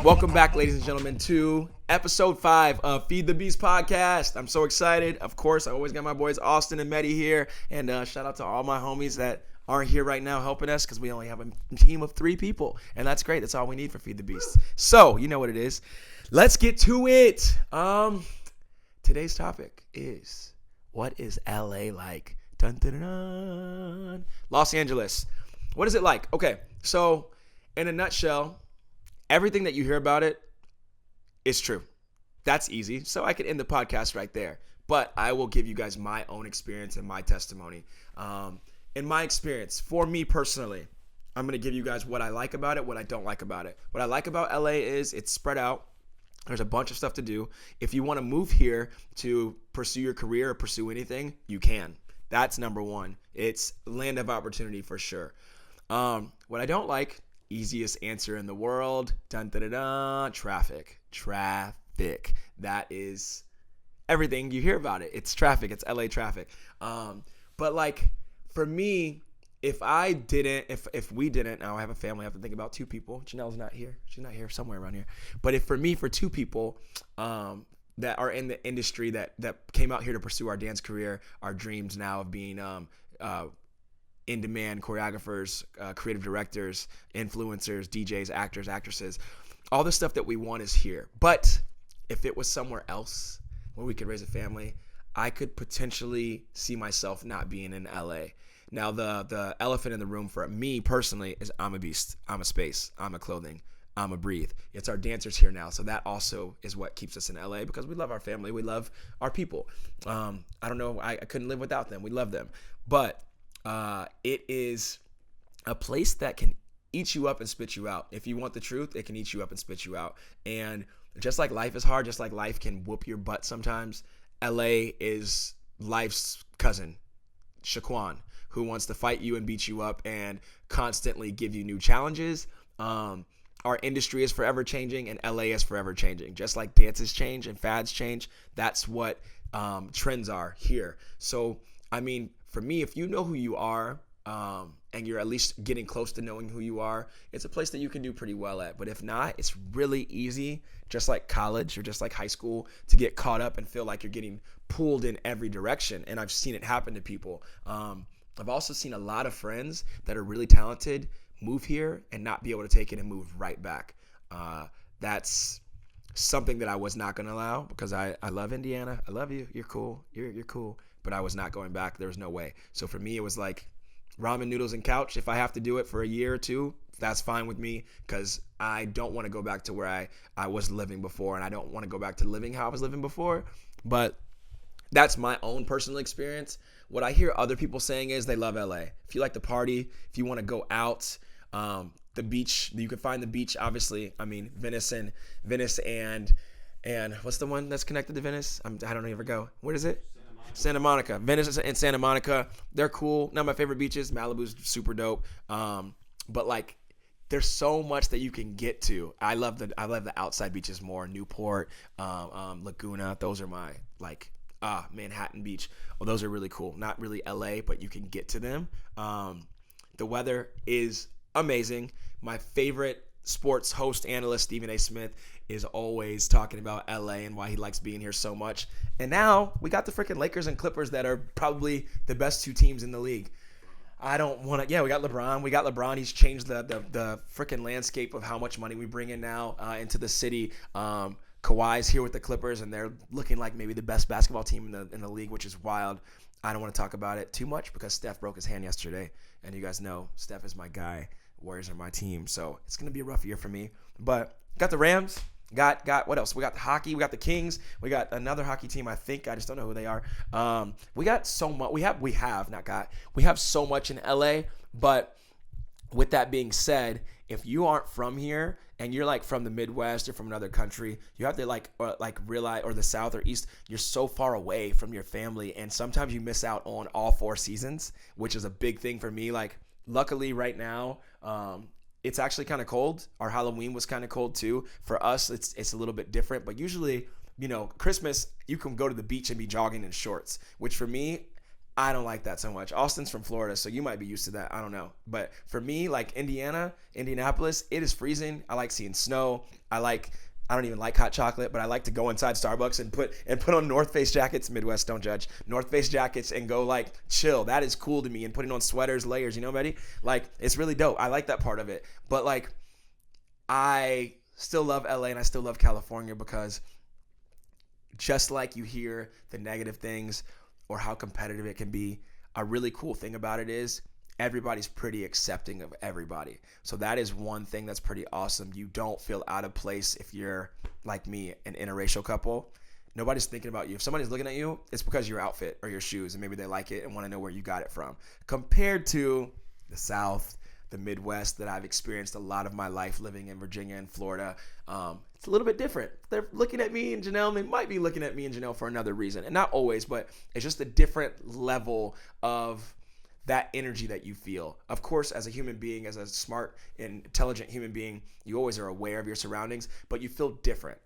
Welcome back, ladies and gentlemen, to episode 5 of Feed the Beast podcast. I'm so excited. Of course, I always got my boys Austin and Medi here, and shout out to all my homies that aren't here right now helping us, because we only have a team of 3 people, and that's great. That's all we need for Feed the Beast. So, you know what it is. Let's get to it. Today's topic is, what is LA like? Dun, dun, dun, dun. Los Angeles. What is it like? Okay, so in a nutshell, everything that you hear about it is true. That's easy. So I could end the podcast right there. But I will give you guys my own experience and my testimony. In my experience, for me personally, I'm going to give you guys what I like about it, what I don't like about it. What I like about LA is it's spread out. There's a bunch of stuff to do. If you want to move here to pursue your career or pursue anything, you can. That's number one. It's land of opportunity for sure. What I don't like, easiest answer in the world, dun, dun, dun, dun, traffic. That is everything you hear about it. It's traffic. It's LA traffic. But like for me, if we didn't, now I have a family, I have to think about 2 people. Janelle's not here. She's not here, somewhere around here. But for 2 people that are in the industry that came out here to pursue our dance career, our dreams now of being in-demand choreographers, creative directors, influencers, DJs, actors, actresses, all the stuff that we want is here. But if it was somewhere else where we could raise a family, I could potentially see myself not being in LA. Now, the elephant in the room for me personally is I'm a beast. I'm a space. I'm a clothing. I'm a breathe. It's our dancers here now. So that also is what keeps us in LA, because we love our family. We love our people. I don't know. I couldn't live without them. We love them. But it is a place that can eat you up and spit you out. If you want the truth, it can eat you up and spit you out. And just like life is hard, just like life can whoop your butt sometimes, LA is life's cousin, Shaquan, who wants to fight you and beat you up and constantly give you new challenges. Our industry is forever changing, and LA is forever changing. Just like dances change and fads change, that's what trends are here. So, I mean, for me, if you know who you are, and you're at least getting close to knowing who you are, it's a place that you can do pretty well at. But if not, it's really easy, just like college or just like high school, to get caught up and feel like you're getting pulled in every direction. And I've seen it happen to people. I've also seen a lot of friends that are really talented move here and not be able to take it and move right back. That's something that I was not going to allow, because I love Indiana. I love you. You're cool. You're cool. But I was not going back. There was no way. So for me, it was like ramen noodles and couch. If I have to do it for a year or 2, that's fine with me, because I don't want to go back to where I was living before, and I don't want to go back to living how I was living before. But that's my own personal experience. What I hear other people saying is they love LA. If you like to party, if you want to go out, the beach, you can find the beach, obviously. I mean, Venice and what's the one that's connected to Venice? I don't ever go. What is it? Santa Monica. Venice and Santa Monica, they're cool. Not my favorite beaches. Malibu's super dope. But like, there's so much that you can get to. I love the outside beaches more. Newport, Laguna. Those are my Manhattan Beach. Oh, those are really cool. Not really LA, but you can get to them. The weather is amazing. My favorite sports host analyst, Stephen A. Smith, is always talking about LA and why he likes being here so much. And now we got the freaking Lakers and Clippers that are probably the best 2 teams in the league. I don't want to. Yeah, we got LeBron. He's changed the freaking landscape of how much money we bring in now into the city. Kawhi's here with the Clippers, and they're looking like maybe the best basketball team in the league, which is wild. I don't want to talk about it too much because Steph broke his hand yesterday, and you guys know Steph is my guy. Warriors are my team, so it's gonna be a rough year for me. But got the Rams. Got what else? We got the hockey. We got the Kings. We got another hockey team. I think I just don't know who they are. We got so much. We have so much in LA. But with that being said, if you aren't from here and you're like from the Midwest or from another country, you have to realize, or the South or East, you're so far away from your family, and sometimes you miss out on all 4 seasons, which is a big thing for me. Like, luckily right now, it's actually kind of cold. Our Halloween was kind of cold too. For us, it's a little bit different, but usually, Christmas, you can go to the beach and be jogging in shorts, which for me, I don't like that so much. Austin's from Florida, so you might be used to that. I don't know. But for me, like Indianapolis, it is freezing. I like seeing snow. I don't even like hot chocolate, but I like to go inside Starbucks and put on North Face jackets. Midwest, don't judge. North Face jackets and go like chill. That is cool to me. And putting on sweaters, layers, you know, buddy? Like, it's really dope. I like that part of it. But like, I still love LA and I still love California because just like you hear the negative things or how competitive it can be, a really cool thing about it is everybody's pretty accepting of everybody. So that is one thing that's pretty awesome. You don't feel out of place if you're like me, an interracial couple. Nobody's thinking about you. If somebody's looking at you, it's because of your outfit or your shoes, and maybe they like it and want to know where you got it from. Compared to the South, the Midwest that I've experienced a lot of my life living in Virginia and Florida, it's a little bit different. They're looking at me and Janelle, and they might be looking at me and Janelle for another reason. And not always, but it's just a different level of that energy that you feel. Of course, as a human being, as a smart and intelligent human being, you always are aware of your surroundings, but you feel different.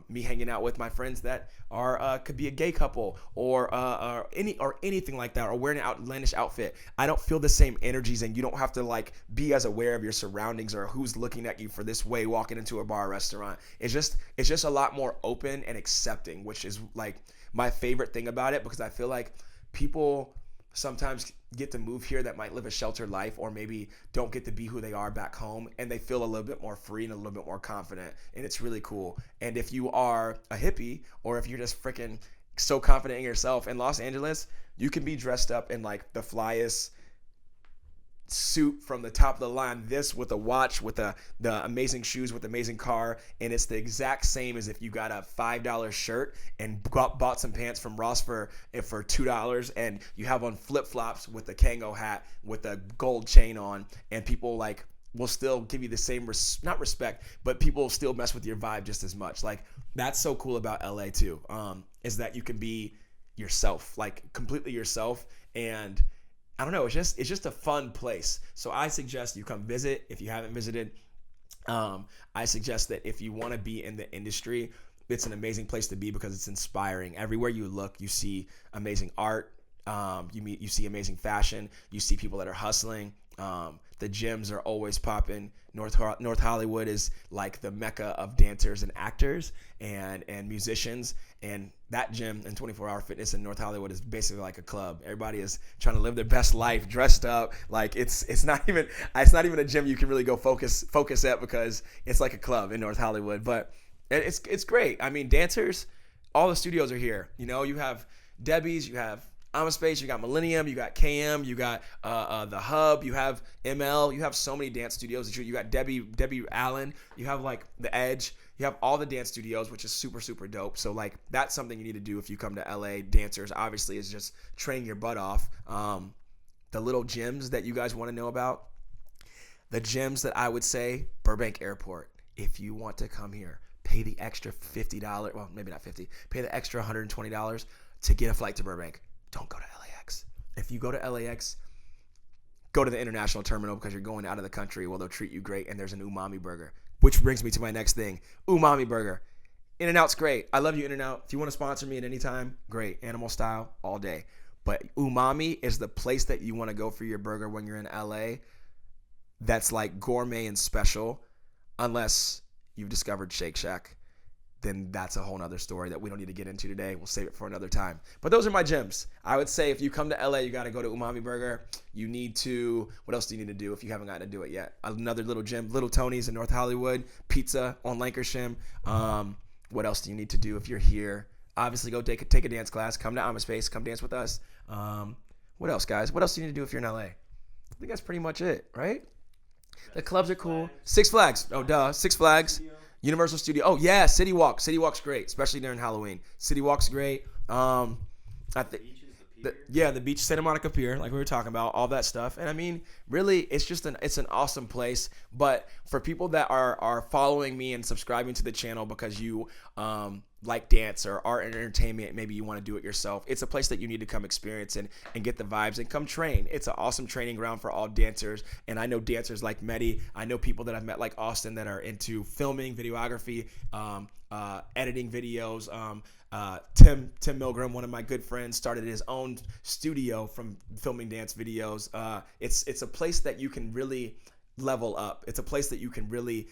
Me hanging out with my friends that are could be a gay couple or anything like that, or wearing an outlandish outfit, I don't feel the same energies, and you don't have to like be as aware of your surroundings or who's looking at you for this way walking into a bar or restaurant. It's just a lot more open and accepting, which is like my favorite thing about it, because I feel like people sometimes get to move here that might live a sheltered life, or maybe don't get to be who they are back home, and they feel a little bit more free and a little bit more confident, and it's really cool. And if you are a hippie, or if you're just freaking so confident in yourself in Los Angeles, you can be dressed up in like the flyest suit from the top of the line, this with a watch, with the amazing shoes, with the amazing car, and it's the exact same as if you got a $5 shirt and bought some pants from Ross for $2, and you have on flip-flops with a Kango hat with a gold chain on, and people like will still give you the same not respect, but people will still mess with your vibe just as much. Like, that's so cool about LA too, is that you can be yourself, like completely yourself. And I don't know, it's just a fun place. So I suggest you come visit if you haven't visited. I suggest that if you want to be in the industry, it's an amazing place to be because it's inspiring. Everywhere you look, you see amazing art. You see amazing fashion. You see people that are hustling. The gyms are always popping. North Hollywood is like the mecca of dancers and actors and musicians. And that gym and 24-hour fitness in North Hollywood is basically like a club. Everybody is trying to live their best life, dressed up. Like it's not even a gym you can really go focus at, because it's like a club in North Hollywood. But it's great. I mean, dancers, all the studios are here. You know, you have Debbie's, you have Amaspace, you got Millennium, you got KM, you got the Hub, you have ML, you have so many dance studios. You got Debbie Allen, you have like the Edge, you have all the dance studios, which is super, super dope. So like, that's something you need to do if you come to LA. Dancers, obviously, is just train your butt off. The little gyms that you guys want to know about, the gyms that I would say, Burbank Airport. If you want to come here, pay the extra $50, well, maybe not 50, pay the extra $120 to get a flight to Burbank. Don't go to LAX. If you go to LAX, go to the international terminal, because you're going out of the country. Well, they'll treat you great, and there's an umami burger, which brings me to my next thing. Umami burger. In-N-Out's great. I love you, In-N-Out. If you want to sponsor me at any time, great. Animal style, all day. But umami is the place that you want to go for your burger when you're in LA. That's like gourmet and special, unless you've discovered Shake Shack. Then that's a whole nother story that we don't need to get into today. We'll save it for another time. But those are my gyms. I would say if you come to LA, you got to go to Umami Burger. You need to, what else do you need to do if you haven't gotten to do it yet? Another little gym, Little Tony's in North Hollywood, pizza on Lancashire. What else do you need to do if you're here? Obviously, go take a dance class. Come to Amaspace. Come dance with us. What else, guys? What else do you need to do if you're in LA? I think that's pretty much it, right? The clubs are cool. Six Flags. Oh, duh. Six Flags. Universal Studio. Oh yeah, City Walk. City Walk's great, especially during Halloween. City Walk's great. I think the beach, Santa Monica Pier, like we were talking about, all that stuff. And I mean, really, it's an awesome place. But for people that are following me and subscribing to the channel because you like dance or art and entertainment, maybe you want to do it yourself, it's a place that you need to come experience and get the vibes and come train. It's an awesome training ground for all dancers. And I know dancers like Mehdi. I know people that I've met like Austin that are into filming, videography, editing videos. Tim Milgram, one of my good friends, started his own studio from filming dance videos. It's a place that you can really level up. It's a place that you can really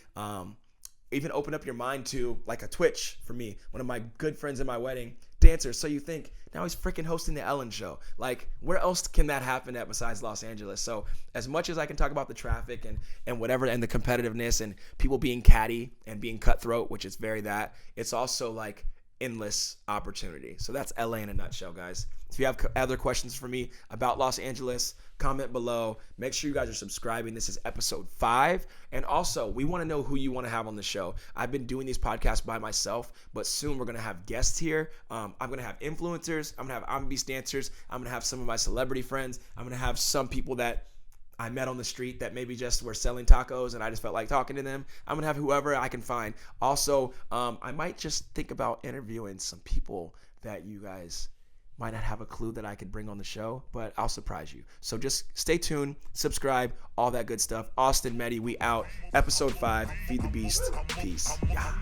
even open up your mind to, like a Twitch for me. One of my good friends in my wedding, dancer. So you think, now he's freaking hosting the Ellen show. Like, where else can that happen at besides Los Angeles? So as much as I can talk about the traffic and whatever, and the competitiveness and people being catty and being cutthroat, which is very that, it's also like endless opportunity. So that's LA in a nutshell, guys. If you have other questions for me about Los Angeles, comment below. Make sure you guys are subscribing. This is episode 5. And also, we want to know who you want to have on the show. I've been doing these podcasts by myself, but soon we're going to have guests here. I'm going to have influencers. I'm going to have Beast dancers. I'm going to have some of my celebrity friends. I'm going to have some people that I met on the street that maybe just were selling tacos and I just felt like talking to them. I'm going to have whoever I can find. Also, I might just think about interviewing some people that you guys might not have a clue that I could bring on the show, but I'll surprise you. So just stay tuned, subscribe, all that good stuff. Austin, Mehdi, we out. Episode 5, Feed the Beast. Peace. Yeah.